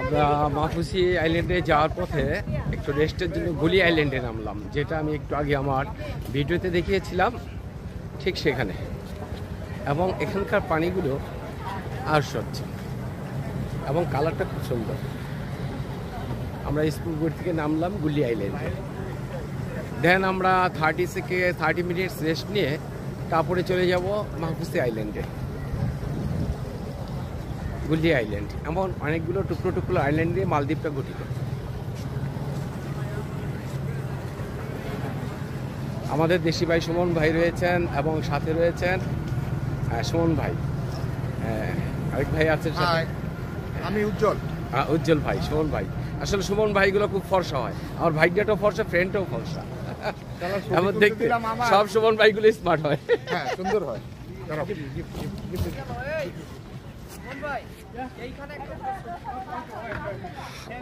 আমরা মাফুসি আইল্যান্ডে যাওয়ার পথে একটু রেস্টের জন্য গুলি আইল্যান্ডে নামলাম, যেটা আমি একটু আগে আমার ভিডিওতে দেখিয়েছিলাম, ঠিক সেখানে। এবং এখানকার পানিগুলো আর স্বচ্ছ এবং কালারটা খুব সুন্দর। আমরা স্পিডবোট থেকে নামলাম গুলি আইল্যান্ডে। দেন আমরা 30 মিনিটস রেস্ট নিয়ে তারপরে চলে যাব মাহফুসি আইল্যান্ডে। গুলি আইল্যান্ড এমন অনেকগুলো টুকরো টুকরো আইল্যান্ড দিয়ে মালদ্বীপটা গঠিত। আমাদের দেশি ভাই সুমন ভাই রয়েছেন এবং সাথে রয়েছেন সুমন ভাই, আরেক ভাই আছেন সাথে, আমি উজ্জ্বল। উজ্জ্বল ভাই, সুমন ভাই। আসলে সুমন ভাইগুলো খুব ফর্সা হয়, আমার ভাইটাও ফর্সা, ফ্রেন্ডটাও ফর্সা। এমন দেখতে সব সুমন ভাইগুলো স্মার্ট হয়, হ্যাঁ সুন্দর হয়।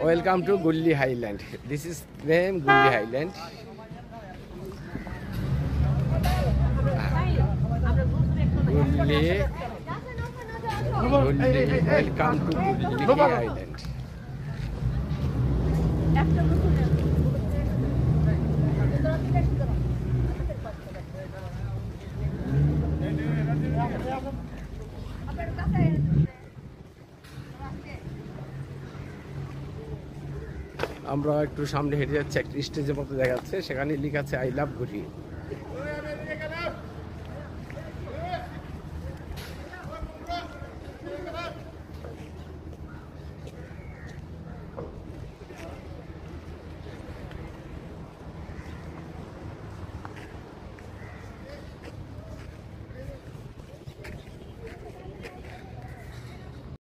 Welcome to Gulli Highland. This is name Gulli Highland. Gulli, welcome to Gulli Highland. আমরা একটু সামনে হেঁটে যাচ্ছি, একটা স্টেজের মতো দেখা যাচ্ছে, সেখানে লেখা আছে আই লাভ গুলি।